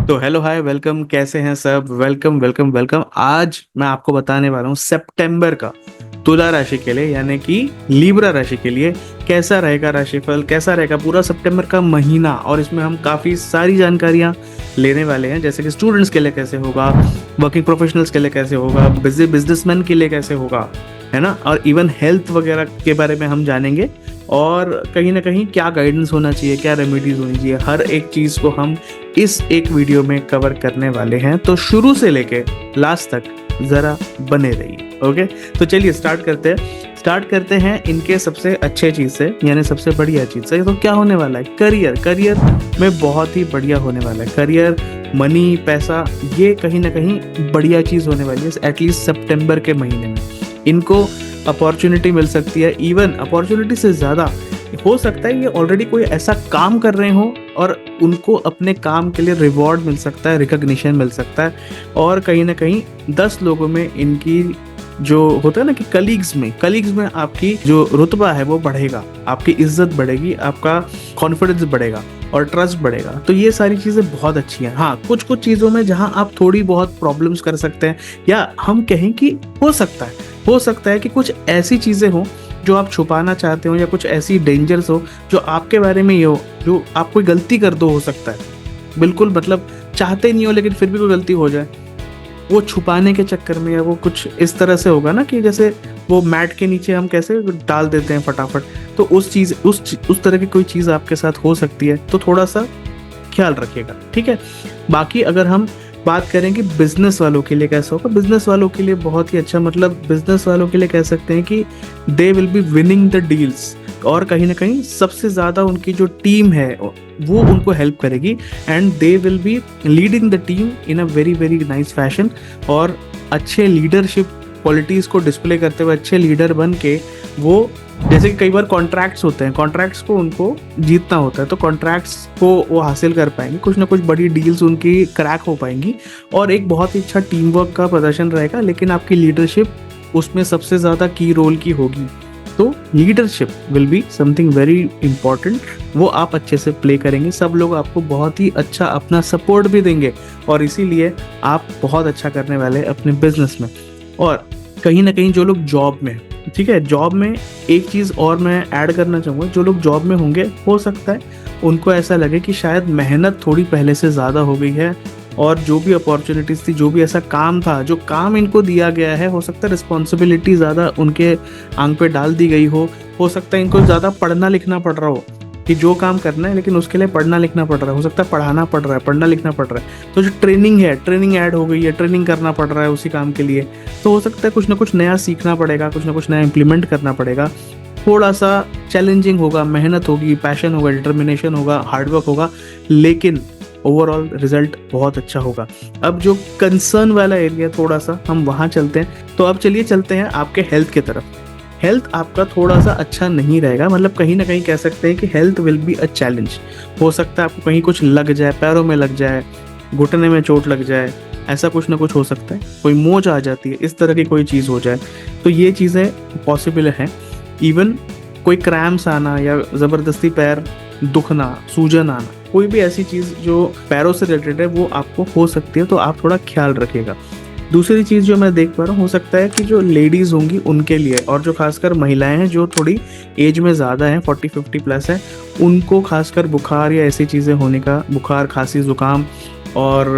तो hello hi welcome, कैसे हैं सब? Welcome welcome welcome. आज मैं आपको बताने वाला हूँ सितंबर का तुला राशि के लिए, यानी कि लीब्रा राशि के लिए कैसा रहेगा राशिफल, कैसा रहेगा पूरा सितंबर का महीना। और इसमें हम काफ़ी सारी जानकारियाँ लेने वाले हैं, जैसे कि स्टूडेंट्स के लिए कैसे होगा, वर्किंग प्रोफेशनल्स के लिए कैसे होगा, बिजी बिजनेसमैन के लिए कैसे होगा, है ना। और इवन हेल्थ वगैरह के बारे में हम जानेंगे। और कहीं ना कहीं क्या गाइडेंस होना चाहिए, क्या रेमेडीज होनी चाहिए, हर एक चीज़ को हम इस एक वीडियो में कवर करने वाले हैं। तो शुरू से लेके लास्ट तक ज़रा बने रहिए। ओके, तो चलिए स्टार्ट करते हैं इनके सबसे अच्छे चीज़ से, यानी सबसे बढ़िया चीज़ से। तो क्या होने वाला है? करियर में बहुत ही बढ़िया होने वाला है। करियर, मनी, पैसा, ये कहीं ना कहीं बढ़िया चीज़ होने वाली है एटलीस्ट सितंबर के महीने में। इनको अपॉर्चुनिटी मिल सकती है। इवन अपॉर्चुनिटी से ज़्यादा हो सकता है ये ऑलरेडी कोई ऐसा काम कर रहे हो और उनको अपने काम के लिए रिवॉर्ड मिल सकता है, रिकग्निशन मिल सकता है। और कहीं ना कहीं 10 लोगों में इनकी जो होता है ना कि कलीग्स में आपकी जो रुतबा है वो बढ़ेगा, आपकी इज्जत बढ़ेगी, आपका कॉन्फिडेंस बढ़ेगा और ट्रस्ट बढ़ेगा। तो ये सारी चीज़ें बहुत अच्छी हैं। हाँ, कुछ कुछ चीज़ों में जहाँ आप थोड़ी बहुत प्रॉब्लम्स कर सकते हैं, या हम कहें कि हो सकता है कि कुछ ऐसी चीज़ें हो जो आप छुपाना चाहते हो, या कुछ ऐसी डेंजर्स हो जो आपके बारे में ये हो, जो आप कोई गलती कर दो, हो सकता है बिल्कुल, मतलब चाहते नहीं हो लेकिन फिर भी कोई गलती हो जाए, वो छुपाने के चक्कर में, या वो कुछ इस तरह से होगा ना कि जैसे वो मैट के नीचे हम कैसे डाल देते हैं फटाफट। तो उस तरह की कोई चीज़ आपके साथ हो सकती है, तो थोड़ा सा ख्याल रखिएगा, ठीक है। बाकी अगर हम बात करें कि बिजनेस वालों के लिए कैसा होगा, बिजनेस वालों के लिए बहुत ही अच्छा, मतलब बिजनेस वालों के लिए कह सकते हैं कि they will be winning the deals. और कहीं ना कहीं सबसे ज़्यादा उनकी जो टीम है वो उनको हेल्प करेगी, and they will be leading the team in a very very nice fashion. और अच्छे लीडरशिप क्वालिटीज़ को डिस्प्ले करते हुए अच्छे लीडर बन के वो, जैसे कि कई बार कॉन्ट्रैक्ट्स होते हैं, कॉन्ट्रैक्ट्स को उनको जीतना होता है, तो कॉन्ट्रैक्ट्स को वो हासिल कर पाएंगे, कुछ ना कुछ बड़ी डील्स उनकी क्रैक हो पाएंगी। और एक बहुत ही अच्छा टीम वर्क का प्रदर्शन रहेगा, लेकिन आपकी लीडरशिप उसमें सबसे ज़्यादा की रोल की होगी। तो leadership will be something very important, वो आप अच्छे से प्ले करेंगे, सब लोग आपको बहुत ही अच्छा अपना सपोर्ट भी देंगे, और इसीलिए आप बहुत अच्छा करने वाले हैं अपने बिजनेस में। और कहीं ना कहीं जो लोग जॉब में, ठीक है, जॉब में एक चीज़ और मैं ऐड करना चाहूँगा, जो लोग जॉब में होंगे हो सकता है उनको ऐसा लगे कि शायद मेहनत थोड़ी पहले से ज़्यादा हो गई है, और जो भी अपॉर्चुनिटीज़ थी, जो भी ऐसा काम था, जो काम इनको दिया गया है, हो सकता है रिस्पॉन्सिबिलिटी ज़्यादा उनके आंग पे डाल दी गई हो सकता है इनको ज़्यादा पढ़ना लिखना पड़ रहा हो, कि जो काम करना है लेकिन उसके लिए पढ़ना लिखना पड़ रहा है, हो सकता है पढ़ाना पड़ रहा है, पढ़ना लिखना पड़ रहा है। तो जो ट्रेनिंग है, ट्रेनिंग ऐड हो गई है, ट्रेनिंग करना पड़ रहा है उसी काम के लिए, तो हो सकता है कुछ ना कुछ नया सीखना पड़ेगा, कुछ ना कुछ नया इम्प्लीमेंट करना पड़ेगा। थोड़ा सा चैलेंजिंग होगा, मेहनत होगी, पैशन होगा, डिटर्मिनेशन होगा, हार्डवर्क होगा, लेकिन ओवरऑल रिजल्ट बहुत अच्छा होगा। अब जो कंसर्न वाला एरिया, थोड़ा सा हम वहाँ चलते हैं। तो अब चलिए चलते हैं आपके हेल्थ की तरफ। हेल्थ आपका थोड़ा सा अच्छा नहीं रहेगा, मतलब कहीं ना कहीं कह सकते हैं कि health will be a challenge. हो सकता है आपको कहीं कुछ लग जाए, पैरों में लग जाए, घुटने में चोट लग जाए, ऐसा कुछ ना कुछ हो सकता है, कोई मोच आ जाती है, इस तरह की कोई चीज़ हो जाए, तो ये चीज़ें पॉसिबल हैं। इवन कोई क्रैम्स आना, या ज़बरदस्ती पैर दुखना, सूजन आना, कोई भी ऐसी चीज़ जो पैरों से रिलेटेड है वो आपको हो सकती है, तो आप थोड़ा ख्याल रखिएगा। दूसरी चीज़ जो मैं देख पा रहा हूँ, हो सकता है कि जो लेडीज़ होंगी उनके लिए, और जो खासकर महिलाएं हैं जो थोड़ी एज में ज़्यादा हैं, 40-50 प्लस है, उनको खासकर बुखार या ऐसी चीज़ें होने का, बुखार, खांसी, ज़ुकाम और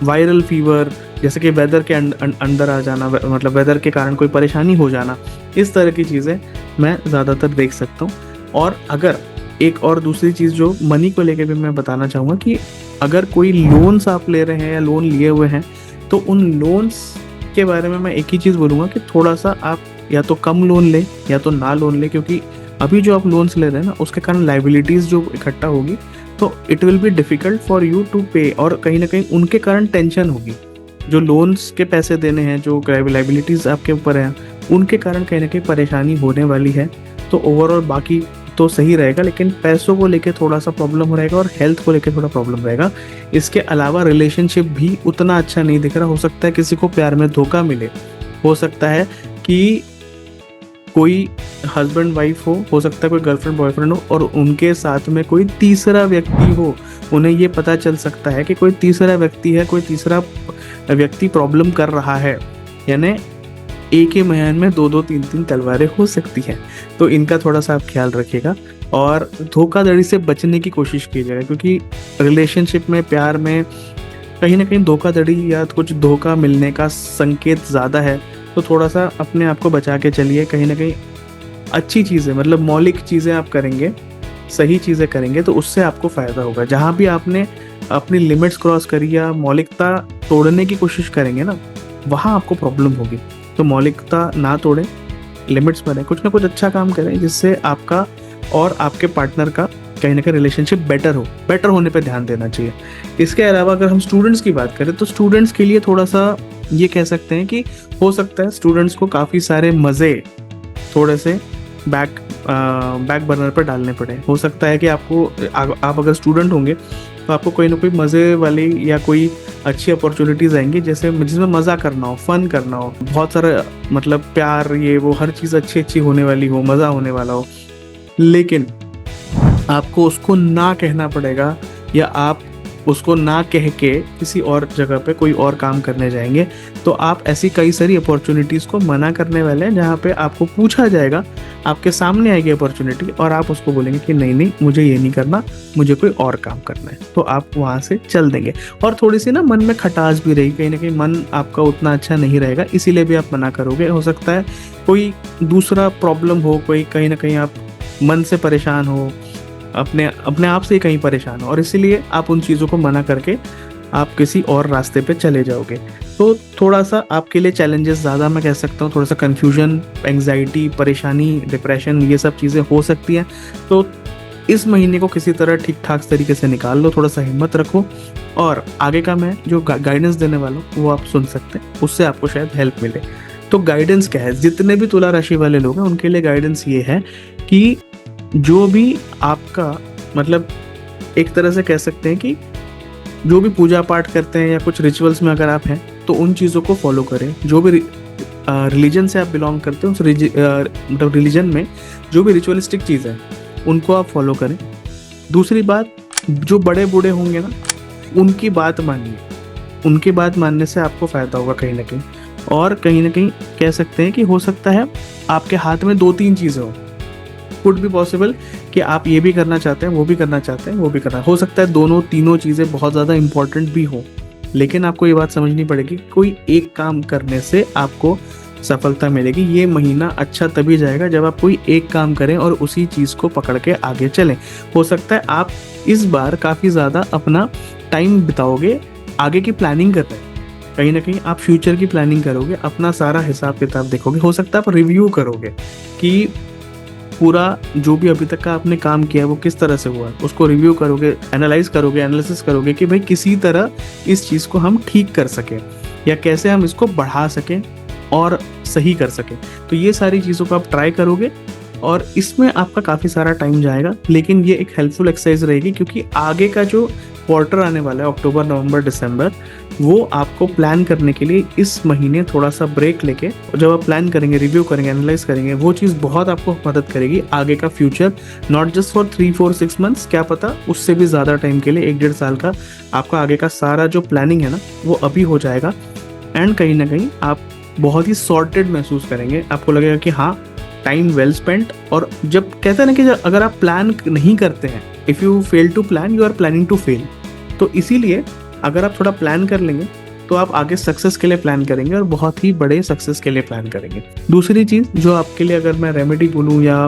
वायरल फीवर, जैसे कि वेदर के अंदर आ जाना, मतलब वेदर के कारण कोई परेशानी हो जाना, इस तरह की चीज़ें मैं ज़्यादातर देख सकता हूँ। और अगर एक और दूसरी चीज़ जो मनी को लेके भी मैं बताना चाहूँगा, कि अगर कोई लोन्स आप ले रहे हैं या लोन लिए हुए हैं, तो उन लोन्स के बारे में मैं एक ही चीज़ बोलूँगा कि थोड़ा सा आप या तो कम लोन लें या तो ना लोन लें, क्योंकि अभी जो आप लोन्स ले रहे हैं ना, उसके कारण लाइबिलिटीज़ जो इकट्ठा होगी, तो it will be difficult for you to pay, और कहीं ना कहीं उनके कारण टेंशन होगी। जो लोन्स के पैसे देने हैं, जो लाइबिलिटीज़ आपके ऊपर हैं, उनके कारण कहीं ना कहीं परेशानी होने वाली है। तो ओवरऑल बाकी तो सही रहेगा, लेकिन पैसों को लेके थोड़ा सा प्रॉब्लम रहेगा, और हेल्थ को लेके थोड़ा प्रॉब्लम रहेगा। इसके अलावा रिलेशनशिप भी उतना अच्छा नहीं दिख रहा, हो सकता है किसी को प्यार में धोखा मिले, हो सकता है कि कोई हस्बैंड वाइफ हो सकता है कोई गर्लफ्रेंड बॉयफ्रेंड हो, और उनके साथ में कोई तीसरा व्यक्ति हो। उन्हें ये पता चल सकता है कि कोई तीसरा व्यक्ति है, कोई तीसरा व्यक्ति प्रॉब्लम कर रहा है, यानी एक ही म्यान में दो दो तीन तीन तलवारें हो सकती हैं। तो इनका थोड़ा सा आप ख्याल रखिएगा और धोखाधड़ी से बचने की कोशिश कीजिएगा, क्योंकि रिलेशनशिप में, प्यार में कहीं ना कहीं धोखाधड़ी या कुछ धोखा मिलने का संकेत ज़्यादा है। तो थोड़ा सा अपने आप को बचा के चलिए। कहीं ना कहीं अच्छी चीज़ें, मतलब मौलिक चीज़ें आप करेंगे, सही चीज़ें करेंगे तो उससे आपको फ़ायदा होगा। जहाँ भी आपने अपनी लिमिट्स क्रॉस करी या मौलिकता तोड़ने की कोशिश करेंगे ना, वहाँ आपको प्रॉब्लम होगी। तो मौलिकता ना तोड़ें, लिमिट्स बने, कुछ ना कुछ अच्छा काम करें जिससे आपका और आपके पार्टनर का कहीं ना कहीं रिलेशनशिप बेटर होने पे ध्यान देना चाहिए। इसके अलावा अगर हम स्टूडेंट्स की बात करें तो स्टूडेंट्स के लिए थोड़ा सा ये कह सकते हैं कि हो सकता है स्टूडेंट्स को काफ़ी सारे मज़े थोड़े से बैक बर्नर पर डालने पड़े। हो सकता है कि आप अगर स्टूडेंट होंगे तो आपको कोई ना कोई मज़े वाली या कोई अच्छी अपॉर्चुनिटीज़ आएंगी जिसमें मज़ा करना हो, फन करना हो, बहुत सारा मतलब प्यार, ये वो हर चीज़ अच्छी होने वाली हो, मज़ा होने वाला हो। लेकिन आपको उसको ना कहना पड़ेगा, या आप उसको ना कह के किसी और जगह पे कोई और काम करने जाएंगे। तो आप ऐसी कई सारी अपॉर्चुनिटीज़ को मना करने वाले हैं, जहाँ पे आपको पूछा जाएगा, आपके सामने आएगी अपॉर्चुनिटी और आप उसको बोलेंगे कि नहीं मुझे ये नहीं करना, मुझे कोई और काम करना है। तो आप वहाँ से चल देंगे और थोड़ी सी ना मन में खटास भी रहेगी, कहीं ना कहीं मन आपका उतना अच्छा नहीं रहेगा, इसीलिए भी आप मना करोगे। हो सकता है कोई दूसरा प्रॉब्लम हो, कोई कहीं ना कहीं आप मन से परेशान हो, अपने आप से ही कहीं परेशान हो, और इसीलिए आप उन चीज़ों को मना करके आप किसी और रास्ते पे चले जाओगे। तो थोड़ा सा आपके लिए चैलेंजेस ज़्यादा, मैं कह सकता हूँ, थोड़ा सा कन्फ्यूजन, एंग्जाइटी, परेशानी, डिप्रेशन, ये सब चीज़ें हो सकती हैं। तो इस महीने को किसी तरह ठीक ठाक तरीके से निकाल लो, थोड़ा सा हिम्मत रखो, और आगे का मैं जो गाइडेंस देने वाला हूँ वो आप सुन सकते हैं, उससे आपको शायद हेल्प मिले। तो गाइडेंस क्या है, जितने भी तुला राशि वाले लोग हैं उनके लिए गाइडेंस ये है कि जो भी आपका, मतलब एक तरह से कह सकते हैं कि जो भी पूजा पाठ करते हैं या कुछ रिचुअल्स में अगर आप हैं तो उन चीज़ों को फॉलो करें। जो भी रिलीजन से आप बिलोंग करते हैं उस मतलब रिलीजन में जो भी रिचुअलिस्टिक चीज़ है उनको आप फॉलो करें। दूसरी बात, जो बड़े बूढ़े होंगे ना, उनकी बात मानिए, उनकी बात मानने से आपको फ़ायदा होगा कहीं ना कहीं। और कहीं ना कहीं कह सकते हैं कि हो सकता है आपके हाथ में दो तीन चीज़ें हो, कुड भी पॉसिबल कि आप ये भी करना चाहते हैं, वो भी करना चाहते हैं, वो भी करना, हो सकता है दोनों तीनों चीज़ें बहुत ज़्यादा इंपॉर्टेंट भी हो। लेकिन आपको ये बात समझनी पड़ेगी, कोई एक काम करने से आपको सफलता मिलेगी। ये महीना अच्छा तभी जाएगा जब आप कोई एक काम करें और उसी चीज़ को पकड़ के आगे चलें। हो सकता है आप इस बार काफ़ी ज़्यादा अपना टाइम बिताओगे आगे की प्लानिंग कर रहे हैं, कहीं ना कहीं आप फ्यूचर की प्लानिंग करोगे, अपना सारा हिसाब किताब देखोगे। हो सकता है आप रिव्यू करोगे कि पूरा जो भी अभी तक का आपने काम किया है वो किस तरह से हुआ, उसको रिव्यू करोगे, एनालाइज करोगे, एनालिसिस करोगे कि भाई किसी तरह इस चीज़ को हम ठीक कर सकें या कैसे हम इसको बढ़ा सकें और सही कर सकें। तो ये सारी चीज़ों को आप ट्राई करोगे और इसमें आपका काफ़ी सारा टाइम जाएगा, लेकिन ये एक हेल्पफुल एक्सरसाइज रहेगी, क्योंकि आगे का जो क्वार्टर आने वाला है अक्टूबर, नवंबर, दिसंबर, वो आपको प्लान करने के लिए इस महीने थोड़ा सा ब्रेक लेके, जब आप प्लान करेंगे, रिव्यू करेंगे, एनालाइज करेंगे, वो चीज़ बहुत आपको मदद करेगी आगे का future, not just for 3-4-6 months, क्या पता उससे भी ज़्यादा टाइम के लिए, 1-1.5 साल का आपका आगे का सारा जो प्लानिंग है ना वो अभी हो जाएगा। एंड कहीं ना कहीं आप बहुत ही सॉर्टेड महसूस करेंगे, आपको लगेगा कि हाँ टाइम वेल स्पेंट। और जब कहते हैं ना कि अगर आप प्लान नहीं करते हैं, if you fail to plan you are planning to fail, तो इसीलिए अगर आप थोड़ा प्लान कर लेंगे तो आप आगे सक्सेस के लिए प्लान करेंगे और बहुत ही बड़े सक्सेस के लिए प्लान करेंगे। दूसरी चीज़ जो आपके लिए अगर मैं रेमेडी बोलूँ या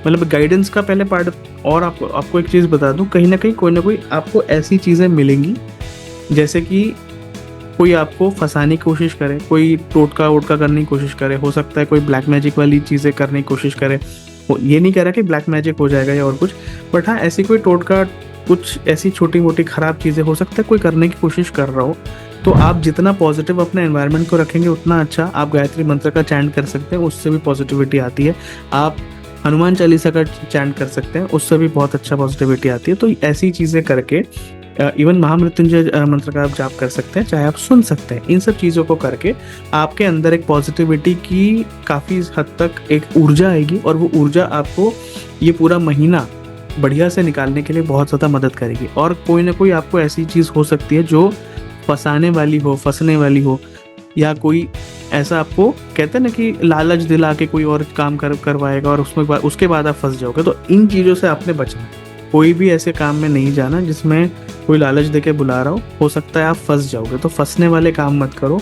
मतलब गाइडेंस का पहले पार्ट, और आपको एक चीज़ बता दूँ, कहीं ना कहीं कोई ना कोई आपको ऐसी चीज़ें मिलेंगी जैसे कि कोई आपको फंसाने की कोशिश करे, कोई टोटका वोटका करने की कोशिश करे, हो सकता है कोई ब्लैक मैजिक वाली चीज़ें करने की कोशिश करे। ये नहीं कह रहा कि ब्लैक मैजिक हो जाएगा या और कुछ, बट हाँ ऐसी कोई टोटका, कुछ ऐसी छोटी मोटी ख़राब चीज़ें हो सकता है कोई करने की कोशिश कर रहा हो। तो आप जितना पॉजिटिव अपने एनवायरनमेंट को रखेंगे उतना अच्छा। आप गायत्री मंत्र का चैंट कर सकते हैं, उससे भी पॉजिटिविटी आती है। आप हनुमान चालीसा का चैंट कर सकते हैं, उससे भी बहुत अच्छा पॉजिटिविटी आती है। तो ऐसी चीज़ें करके इवन महामृत्युंजय मंत्र का आप जाप कर सकते हैं, चाहे आप सुन सकते हैं। इन सब चीज़ों को करके आपके अंदर एक पॉजिटिविटी की काफ़ी हद तक एक ऊर्जा आएगी, और वो ऊर्जा आपको ये पूरा महीना बढ़िया से निकालने के लिए बहुत ज़्यादा मदद करेगी। और कोई ना कोई आपको ऐसी चीज़ हो सकती है जो फंसाने वाली हो, फंसने वाली हो, या कोई ऐसा आपको कहते हैं ना कि लालच दिला के कोई और काम करवाएगा और उसमें उसके बाद आप फंस जाओगे। तो इन चीज़ों से आपने बचना है। कोई भी ऐसे काम में नहीं जाना जिसमें कोई लालच देके बुला रहा हो सकता है आप फंस जाओगे। तो फंसने वाले काम मत करो,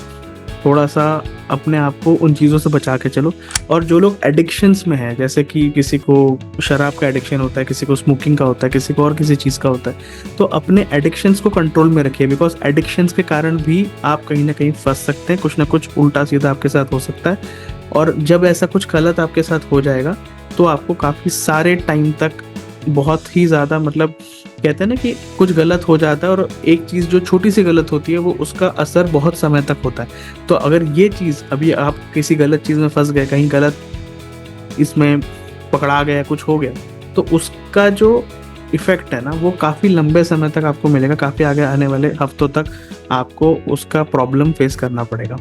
थोड़ा सा अपने आप को उन चीज़ों से बचा के चलो। और जो लोग एडिक्शंस में हैं, जैसे कि किसी को शराब का एडिक्शन होता है, किसी को स्मोकिंग का होता है, किसी को और किसी चीज़ का होता है, तो अपने एडिक्शंस को कंट्रोल में रखिए। बिकॉज एडिक्शंस के कारण भी आप कहीं ना कहीं फंस सकते हैं, कुछ ना कुछ उल्टा सीधा आपके साथ हो सकता है। और जब ऐसा कुछ गलत आपके साथ हो जाएगा तो आपको काफ़ी सारे टाइम तक बहुत ही ज़्यादा, मतलब कहते हैं ना कि कुछ गलत हो जाता है, और एक चीज़ जो छोटी सी गलत होती है वो उसका असर बहुत समय तक होता है। तो अगर ये चीज़ अभी आप किसी गलत चीज़ में फंस गए, कहीं गलत इसमें पकड़ा गया, कुछ हो गया, तो उसका जो इफ़ेक्ट है ना वो काफ़ी लंबे समय तक आपको मिलेगा, काफ़ी आगे आने वाले हफ्तों तक आपको उसका प्रॉब्लम फेस करना पड़ेगा।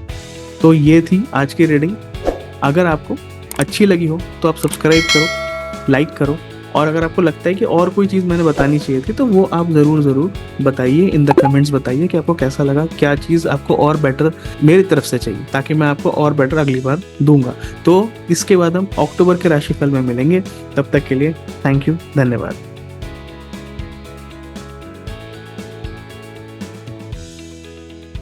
तो ये थी आज की रीडिंग। अगर आपको अच्छी लगी हो तो आप सब्सक्राइब करो, लाइक करो, और अगर आपको लगता है कि और कोई चीज़ मैंने बतानी चाहिए थी तो वो आप ज़रूर बताइए, इन द कमेंट्स बताइए कि आपको कैसा लगा, क्या चीज़ आपको और बेटर मेरी तरफ से चाहिए, ताकि मैं आपको और बेटर अगली बार दूंगा। तो इसके बाद हम अक्टूबर के राशिफल में मिलेंगे। तब तक के लिए थैंक यू, धन्यवाद।